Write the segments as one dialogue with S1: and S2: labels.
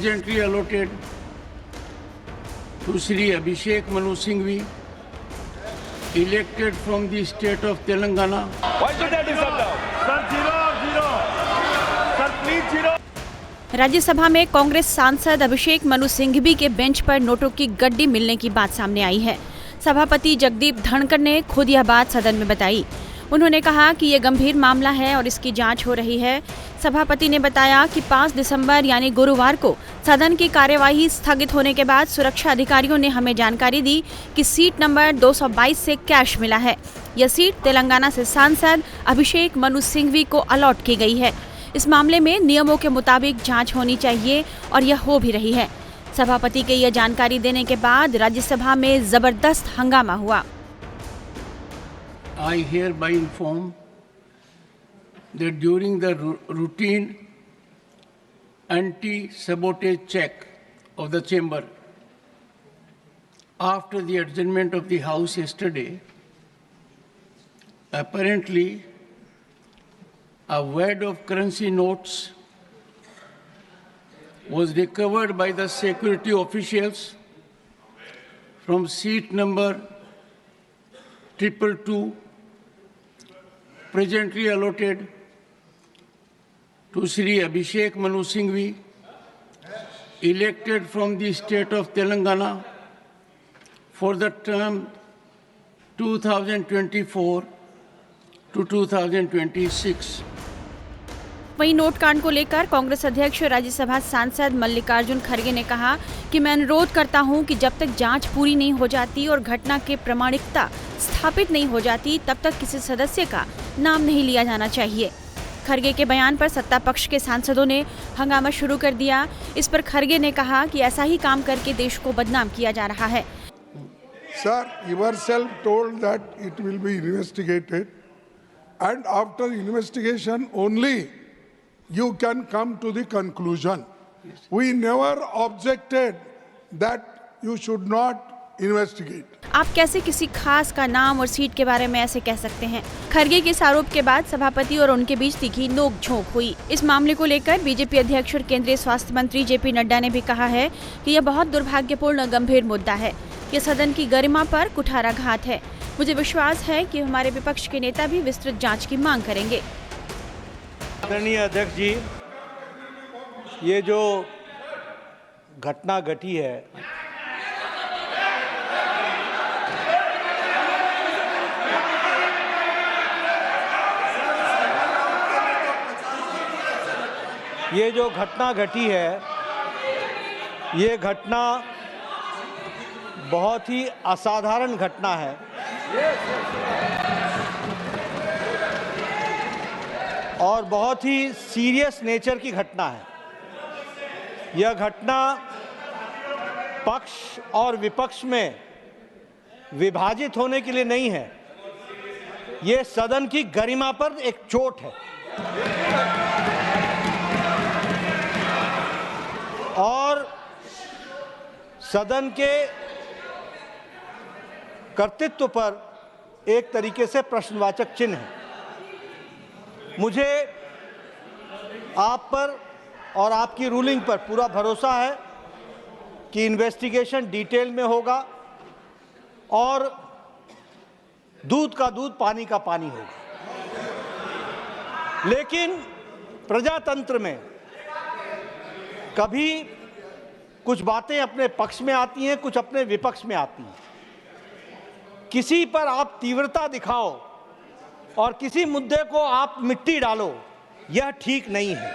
S1: Presently allotted to Shri Abhishek Manu Singhvi, elected from the state of Telangana.
S2: Why should that be shut down?
S3: Sir, zero. Sir, please zero.
S4: Rajya Sabha में कांग्रेस सांसद अभिषेक मनु सिंघवी के bench पर नोटों की गड्डी मिलने की बात सामने आई है। सभापति जगदीप धनखड़ ने खुद यह बात सदन में बताई। उन्होंने कहा कि यह गंभीर मामला है और इसकी जांच हो रही है। सभापति ने बताया कि 5 दिसंबर यानी गुरुवार को सदन की कार्यवाही स्थगित होने के बाद सुरक्षा अधिकारियों ने हमें जानकारी दी कि सीट नंबर 222 से कैश मिला है। यह सीट तेलंगाना से सांसद अभिषेक मनु सिंघवी को अलॉट की गई है। इस मामले में नियमों के मुताबिक जांच होनी चाहिए और यह हो भी रही है। सभापति के यह जानकारी देने के बाद राज्यसभा में जबरदस्त हंगामा हुआ।
S1: I hereby inform that during the routine anti-sabotage check of the chamber after the adjournment of the House yesterday, apparently a wad of currency notes was recovered by the security officials from seat number 222, presently allotted to Shri Abhishek Manu Singhvi, elected from the state of Telangana for the term 2024 to 2026.
S4: वहीं note कांड को लेकर कांग्रेस अध्यक्ष राज्यसभा सांसद मल्लिकार्जुन खड़गे ने कहा कि मैं अनुरोध करता हूं कि जब तक जांच पूरी नहीं हो जाती और घटना की प्रामाणिकता स्थापित नहीं हो जाती तब तक किसी सदस्य का नाम नहीं लिया जाना चाहिए। खड़गे के बयान पर सत्ता पक्ष के सांसदों ने हंगामा शुरू कर दिया। इस पर खड़गे ने कहा कि ऐसा ही काम करके देश को बदनाम किया जा रहा है।
S5: Sir, yourself told that it will be investigated, and after investigation only you can come to the conclusion. Yes. We never objected that you should not investigate.
S4: आप कैसे किसी खास का नाम और सीट के बारे में ऐसे कह सकते हैं? खड़गे के इस आरोप के बाद सभापति और उनके बीच तीखी नोक-झोंक हुई। इस मामले को लेकर बीजेपी अध्यक्ष और केंद्रीय स्वास्थ्य मंत्री जेपी नड्डा ने भी कहा है कि यह बहुत दुर्भाग्यपूर्ण गंभीर मुद्दा है। यह सदन की गरिमा पर कुठाराघात है। मुझे विश्वास है कि हमारे विपक्ष के नेता भी विस्तृत जांच की मांग करेंगे।
S3: आदरणीय अध्यक्ष जी, ये जो घटना घटी है, ये घटना बहुत ही असाधारण घटना है और बहुत ही सीरियस नेचर की घटना है। यह घटना पक्ष और विपक्ष में विभाजित होने के लिए नहीं है, यह सदन की गरिमा पर एक चोट है और सदन के कर्तृत्व पर एक तरीके से प्रश्नवाचक चिन्ह है। मुझे आप पर और आपकी रूलिंग पर पूरा भरोसा है कि इन्वेस्टिगेशन डिटेल में होगा और दूध का दूध पानी का पानी होगा। लेकिन प्रजातंत्र में कभी कुछ बातें अपने पक्ष में आती हैं, कुछ अपने विपक्ष में आती हैं। किसी पर आप तीव्रता दिखाओ और किसी मुद्दे को आप मिट्टी डालो, यह ठीक नहीं है।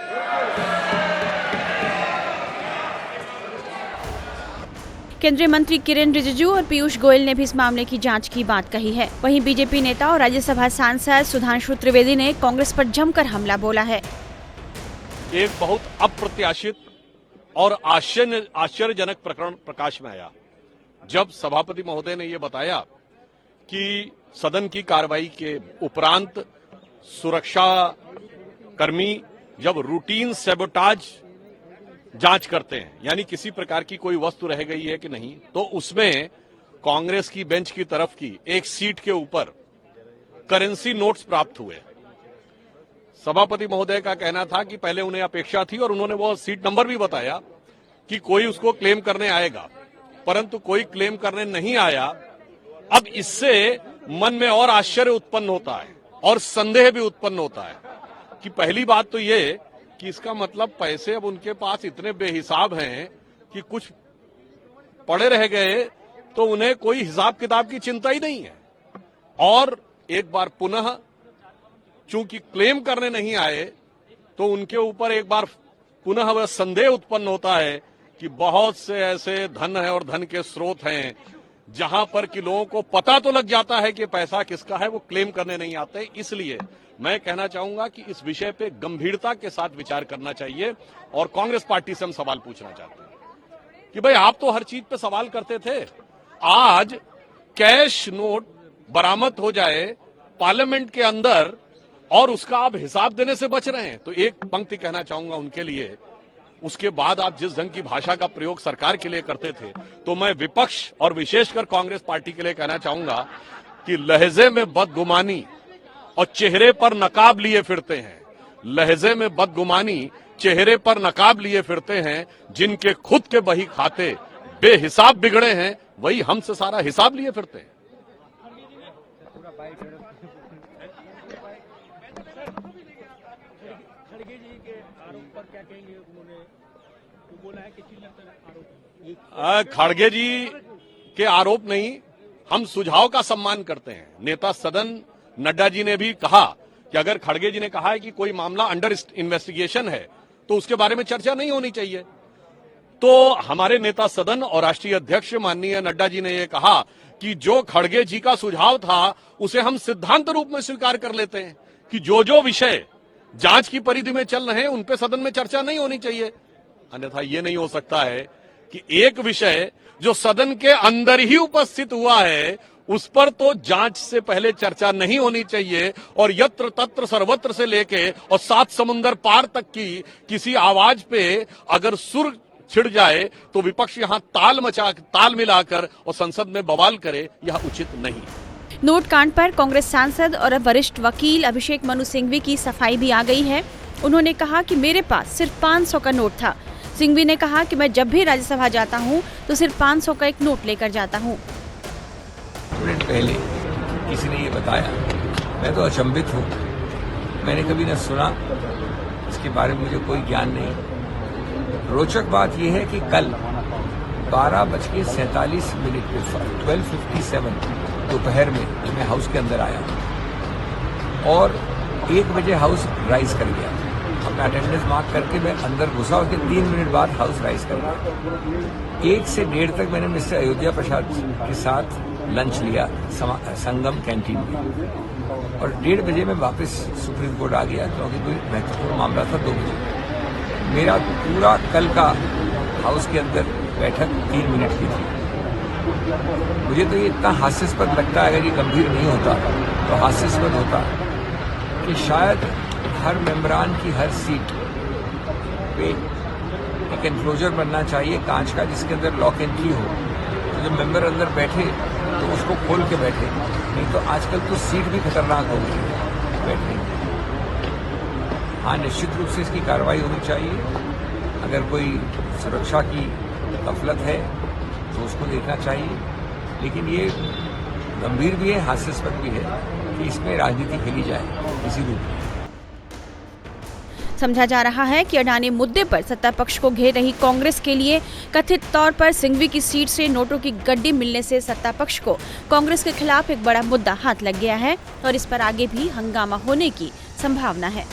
S4: केंद्रीय मंत्री किरेन रिजिजू और पीयूष गोयल ने भी इस मामले की जांच की बात कही है। वहीं बीजेपी नेता और राज्यसभा सांसद सुधांशु त्रिवेदी ने कांग्रेस पर जमकर हमला बोला है।
S2: एक बहुत अप्रत्याशित और आश्चर्यजनक प्रकरण प्रकाश में आया जब सभापति महोदय ने यह बताया कि सदन की कार्रवाई के उपरांत सुरक्षा कर्मी जब रूटीन सैबोटाज जांच करते हैं, यानी किसी प्रकार की कोई वस्तु रह गई है कि नहीं, तो उसमें कांग्रेस की बेंच की तरफ की एक सीट के ऊपर करेंसी नोट्स प्राप्त हुए। सभापति महोदय का कहना था कि पहले उन्हें अपेक्षा थी और उन्होंने वो सीट नंबर भी बताया कि कोई उसको क्लेम करने आएगा, परंतु कोई क्लेम करने नहीं आया। अब इससे मन में और आश्चर्य उत्पन्न होता है और संदेह भी उत्पन्न होता है कि पहली बात तो ये कि इसका मतलब पैसे अब उनके पास इतने बेहिसाब हैं कि कुछ पड़े रह गए तो उन्हें कोई हिसाब किताब की चिंता ही नहीं है। और एक बार पुनः चूंकि क्लेम करने नहीं आए तो उनके ऊपर एक बार पुनः वह संदेह उत्पन्न होता है कि बहुत से ऐसे धन है और धन के स्रोत हैं जहां पर कि लोगों को पता तो लग जाता है कि पैसा किसका है, वो क्लेम करने नहीं आते। इसलिए मैं कहना चाहूंगा कि इस विषय पे गंभीरता के साथ विचार करना चाहिए और कांग्रेस पार्टी से हम सवाल पूछना चाहते हैं कि भाई आप तो हर चीज पे सवाल करते थे, आज कैश नोट बरामद हो जाए पार्लियामेंट के अंदर और उसका आप हिसाब देने से बच रहे हैं। तो एक पंक्ति कहना चाहूंगा उनके लिए, उसके बाद आप जिस ढंग की भाषा का प्रयोग सरकार के लिए करते थे, तो मैं विपक्ष और विशेषकर कांग्रेस पार्टी के लिए कहना चाहूंगा कि लहजे में बदगुमानी और चेहरे पर नकाब लिए फिरते हैं, लहजे में बदगुमानी चेहरे पर नकाब लिए फिरते हैं, जिनके खुद के बही खाते बेहिसाब बिगड़े हैं वही हमसे सारा हिसाब लिए फिरते हैं। खड़गे जी के आरोप नहीं, हम सुझाव का सम्मान करते हैं। नेता सदन नड्डा जी ने भी कहा कि अगर खड़गे जी ने कहा है कि कोई मामला अंडर इन्वेस्टिगेशन है तो उसके बारे में चर्चा नहीं होनी चाहिए। तो हमारे नेता सदन और राष्ट्रीय अध्यक्ष माननीय नड्डा जी ने यह कहा कि जो खड़गे जी का सुझाव था उसे हम सिद्धांत रूप में स्वीकार कर लेते हैं कि जो विषय जांच की परिधि में चल रहे हैं उन पे सदन में चर्चा नहीं होनी चाहिए। अन्यथा यह नहीं हो सकता है कि एक विषय जो सदन के अंदर ही उपस्थित हुआ है उस पर तो जांच से पहले चर्चा नहीं होनी चाहिए और यत्र तत्र सर्वत्र से लेके और 7 समुंदर पार तक की किसी आवाज पे अगर सुर छिड़ जाए तो विपक्ष यहां ताल मिलाकर और संसद में बवाल करे, यह उचित नहीं।
S4: नोट कांड पर कांग्रेस सांसद और वरिष्ठ वकील अभिषेक मनु सिंघवी की सफाई भी आ गई है। उन्होंने कहा कि मेरे पास सिर्फ 500 का नोट था। सिंघवी ने कहा कि मैं जब भी राज्यसभा जाता हूं तो सिर्फ 500 का एक नोट लेकर जाता हूं।
S6: मिनट पहले किसी ने ये बताया, मैं तो अचंभित हूँ, मैंने कभी न सुना, इसके बारे में मुझे कोई ज्ञान नहीं। रोचक बात यह है कि कल 12:47 पे 12:57 दोपहर में मैं हाउस के अंदर आया और 1 बजे हाउस राइज कर गया। अपना अटेंडेंस मार्क करके मैं अंदर घुसा, उसके 3 मिनट बाद हाउस राइज कर गया। 1 से 1:30 तक मैंने मिस्टर अयोध्या प्रसाद के साथ लंच लिया संगम कैंटीन में और 1:30 बजे मैं वापस सुप्रीम कोर्ट आ गया क्योंकि कोई महत्वपूर्ण मामला था। 2 बजे मेरा पूरा कल का हाउस के अंदर बैठक 3 मिनट की थी। मुझे तो ये इतना हास्यास्पद लगता है, अगर ये गंभीर नहीं होता तो हास्यास्पद होता कि शायद हर मेंबरान की हर सीट पे एक एनक्लोजर बनना चाहिए कांच का, जिसके अंदर लॉक एंट्री हो, तो जब मेंबर अंदर बैठे तो उसको खोल के बैठे। नहीं तो आजकल तो सीट भी खतरनाक हो गई है बैठने की। हाँ, निश्चित रूप से इसकी कार्रवाई होनी चाहिए। अगर कोई सुरक्षा की गफलत है तो उसको देखना चाहिए, लेकिन ये गंभीर भी है, हास्यास्पद भी है कि इसमें राजनीति खेली जाए किसी रूप में।
S4: समझा जा रहा है कि अडानी मुद्दे पर सत्ता पक्ष को घेर रही कांग्रेस के लिए कथित तौर पर सिंघवी की सीट से नोटों की गड्डी मिलने से सत्ता पक्ष को कांग्रेस के खिलाफ एक बड़ा मुद्दा हाथ लग गया है और इस पर आगे भी हंगामा होने की संभावना है।